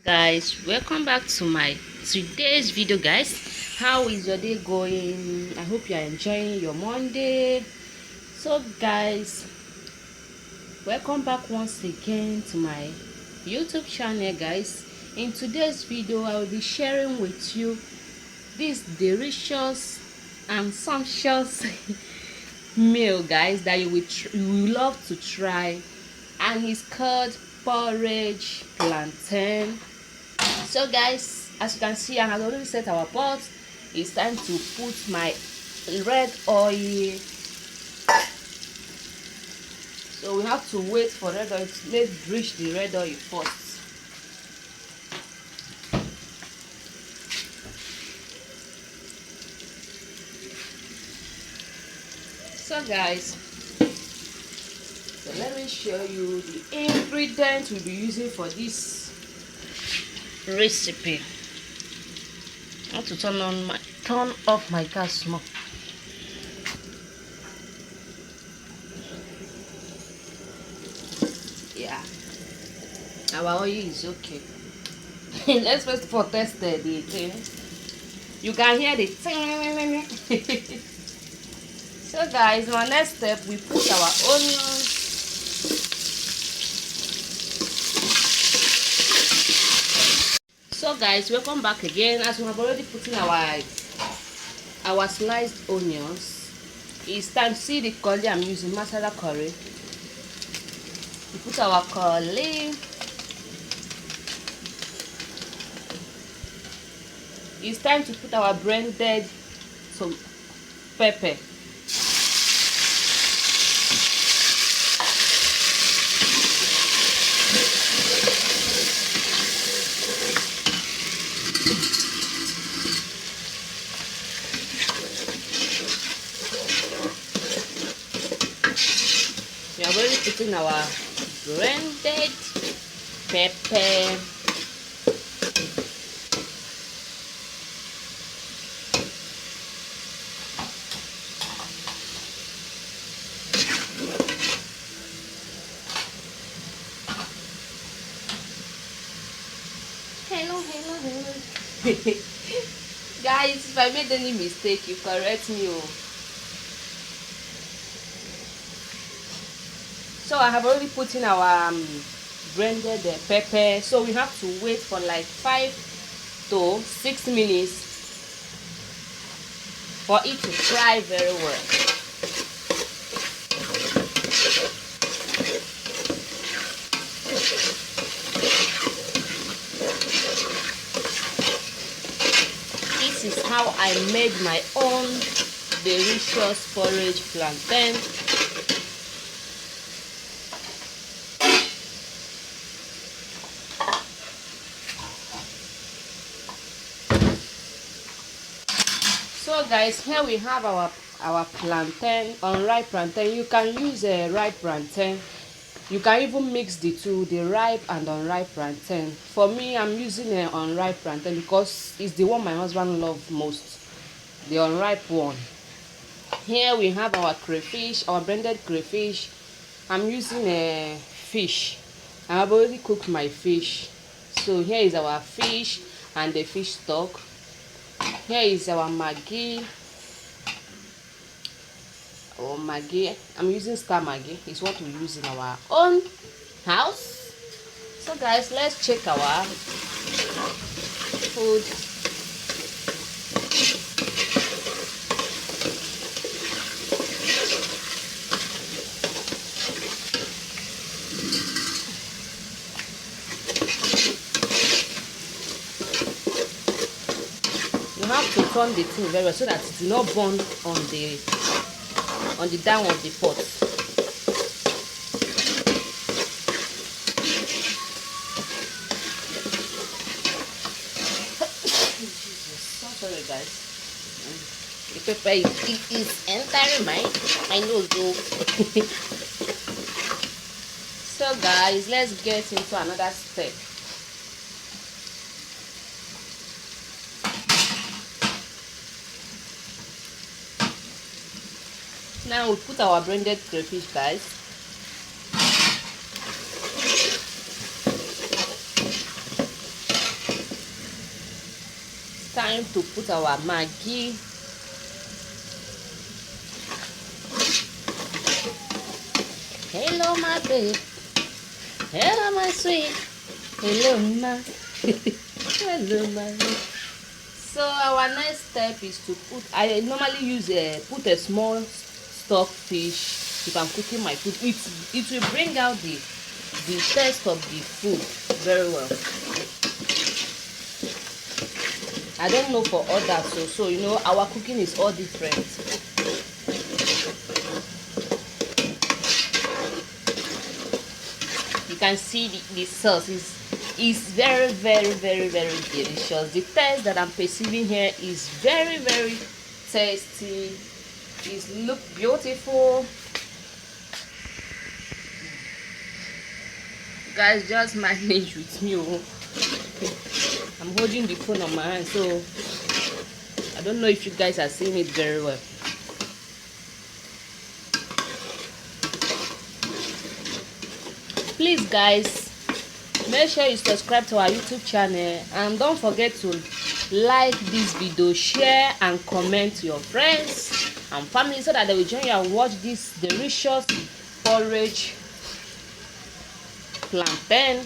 Guys, welcome back to my today's video. Guys, how is your day going? I hope you are enjoying your Monday. So guys, welcome back once again to my YouTube channel. Guys, in today's video I will be sharing with you this delicious and sumptuous meal, guys, that you will love to try, and it's called porridge plantain. So guys, as you can see, I have already set our pot. It's time to put my red oil. So we have to wait for red oil. Let's reach the red oil first. So guys, let me show you the ingredients we'll be using for this recipe. I have to turn off my gas more. Yeah, our oil is okay. Let's first of all test the thing. You can hear the ting. So guys, in our next step, we put our onions. So guys, welcome back again. As we have already put in our sliced onions, it's time to see the curry I'm using, masala curry. We put our curry. It's time to put our blended some pepper. We are already putting our blended pepper. Hello. Guys, if I made any mistake, you correct me. So I have already put in our blended pepper. So we have to wait for like 5 to 6 minutes for it to fry very well. This is how I made my own delicious porridge plantain. So guys, here we have our plantain, unripe plantain. You can use a ripe plantain. You can even mix the two, the ripe and unripe plantain. For me, I'm using an unripe plantain because it's the one my husband loves most, the unripe one. Here we have our crayfish, our blended crayfish. I'm using a fish. I have already cooked my fish. So here is our fish and the fish stock. Here is our Maggi. Our Maggi, I'm using star Maggi. It's what we use in our own house. So guys, let's check our food. You have to turn the thing very well so that it will not burn on the down of the pot. Jesus, so sorry guys. The pepper is entering my nose though. So guys, let's get into another step. Now we'll put our blended crayfish, guys. time to put our Maggi. Hello my babe, hello my sweet, hello ma. Hello my. So our next step is to put, I normally use put a small stock fish if I'm cooking my food. It will bring out the taste of the food very well. I don't know for others, so you know our cooking is all different. You can see the sauce is very delicious. The taste that I'm perceiving here is very tasty. It look beautiful. Guys, just manage with me. I'm holding the phone on my hand, so I don't know if you guys are seeing it very well. Please guys, make sure you subscribe to our YouTube channel and don't forget to like this video, share and comment to your friends and family so that they will join you and watch this delicious porridge plantain.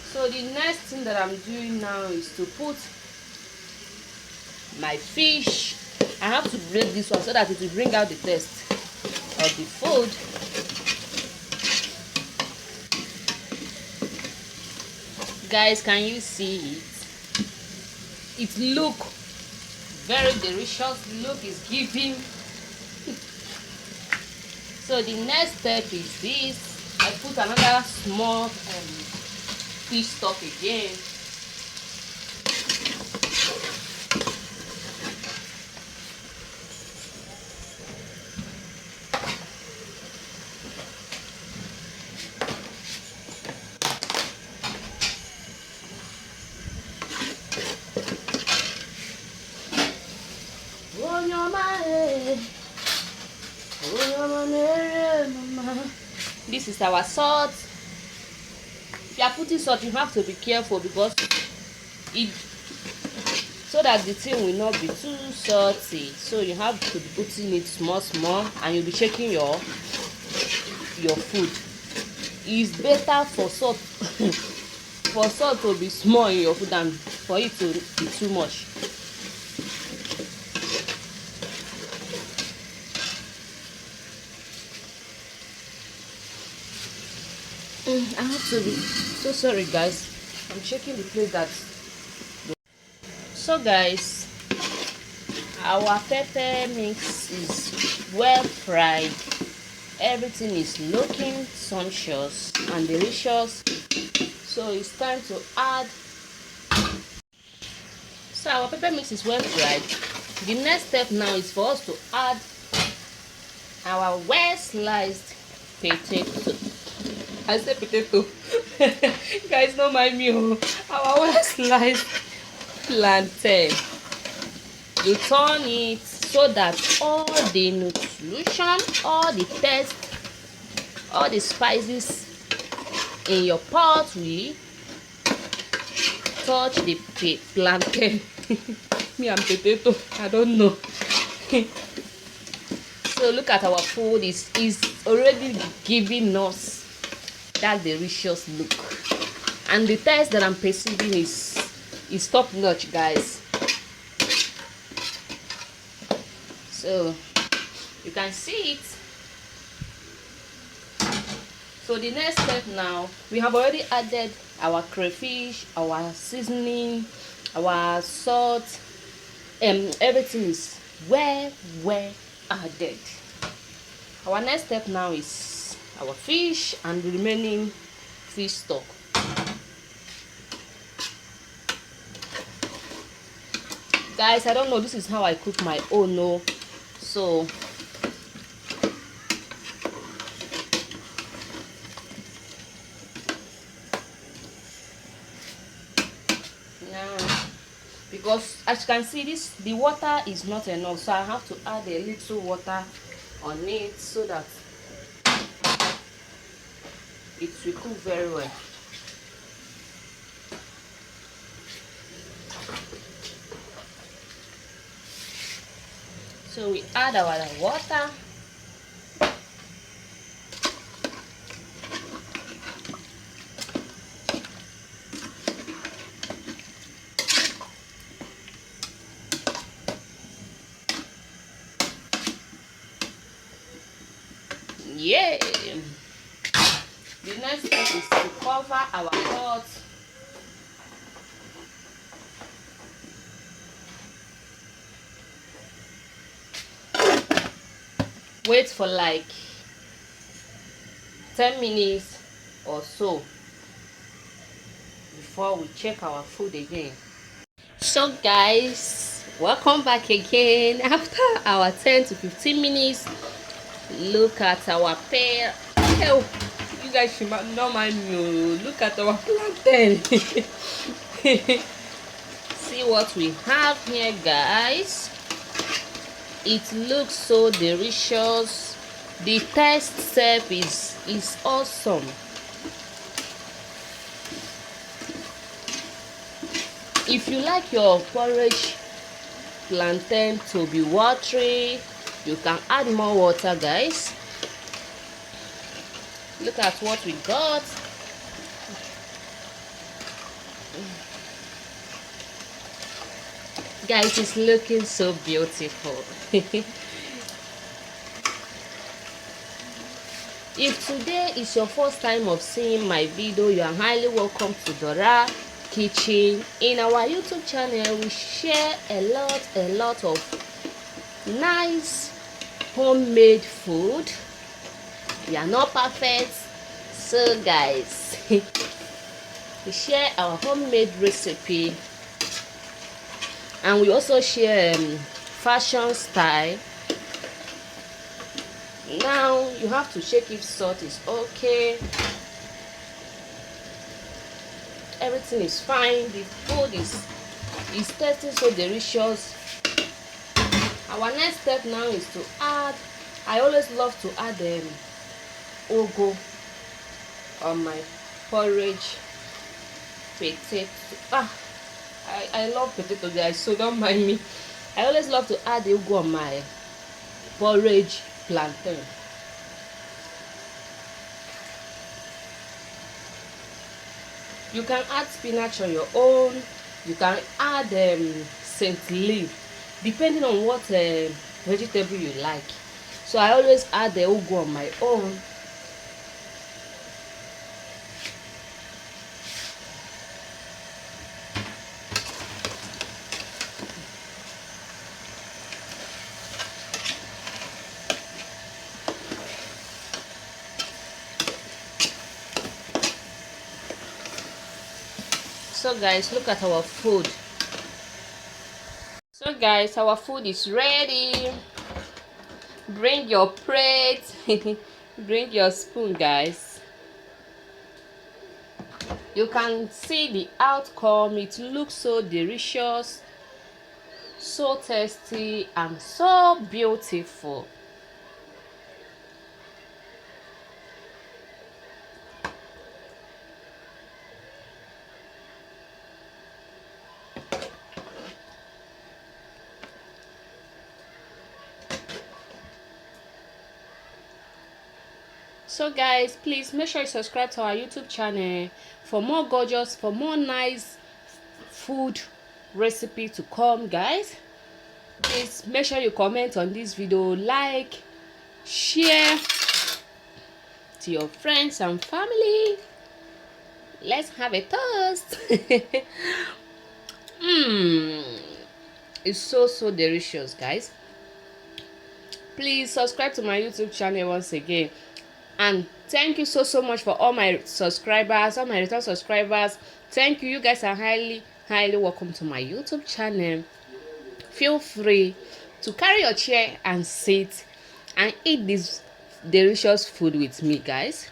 So the next thing that I'm doing now is to put my fish. I have to break this one so that it will bring out the taste of the food. Guys, can you see it? It look very delicious. Look is giving. So the next step is this. I put another small fish stock again. This is our salt. If you are putting salt, you have to be careful because it, so that the thing will not be too salty. So you have to be putting it small and you'll be checking your food. It's better for salt for salt to be small in your food than for it to be too much. I have to be so sorry guys, I'm checking the place that. So guys, our pepper mix is well fried. Everything is looking sumptuous and delicious. So it's time to add. So our pepper mix is well fried. The next step now is for us to add our well sliced potato. I said potato. Guys, don't mind me. Our well sliced plantain. You turn it so that all the nutrition, all the taste, all the spices in your pot will touch the plantain. Me and potato, I don't know. So look at our food, is already giving us that delicious look, and the taste that I'm perceiving is top notch, guys. So you can see it. So the next step now, we have already added our crayfish, our seasoning, our salt, and everything is well added. Our next step now is our fish and the remaining fish stock. Guys, I don't know, this is how I cook my own. No, so now, because as you can see, the water is not enough, so I have to add a little water on it so that it will cook very well. So we add our water. Yeah. The next step is to cover our pot. Wait for like 10 minutes or so before we check our food again. So guys, welcome back again after our 10 to 15 minutes. Look at our pear. Oh, you guys should not mind me. Look at our plantain. See what we have here, guys. It looks so delicious. The taste itself is awesome. If you like your porridge plantain to be watery, you can add more water, guys. Look at what we got. Guys, it's looking so beautiful. If today is your first time of seeing my video, you are highly welcome to Dora Kitchen. In our YouTube channel, we share a lot of nice homemade food. We are not perfect, so guys, we share our homemade recipe, and we also share fashion style. Now you have to check if salt is okay. Everything is fine. The food is tasting so delicious. Our next step now is to add, I always love to add ugu on my porridge potato. I love potato, guys, so don't mind me. I always love to add ugu on my porridge plantain. You can add spinach on your own. You can add scent leaf, depending on what vegetable you like. So I always add the ugu on my own. So guys, look at our food. So guys, our food is ready. Bring your plate. Bring your spoon, guys. You can see the outcome. It looks so delicious, so tasty, and so beautiful. So guys, please make sure you subscribe to our YouTube channel for more gorgeous, for more nice food recipe to come, guys. Please make sure you comment on this video, like, share to your friends and family. Let's have a toast. It's so delicious, guys. Please subscribe to my YouTube channel once again. And thank you so much for all my subscribers, all my return subscribers. Thank you. You guys are highly welcome to my YouTube channel. Feel free to carry your chair and sit and eat this delicious food with me, guys.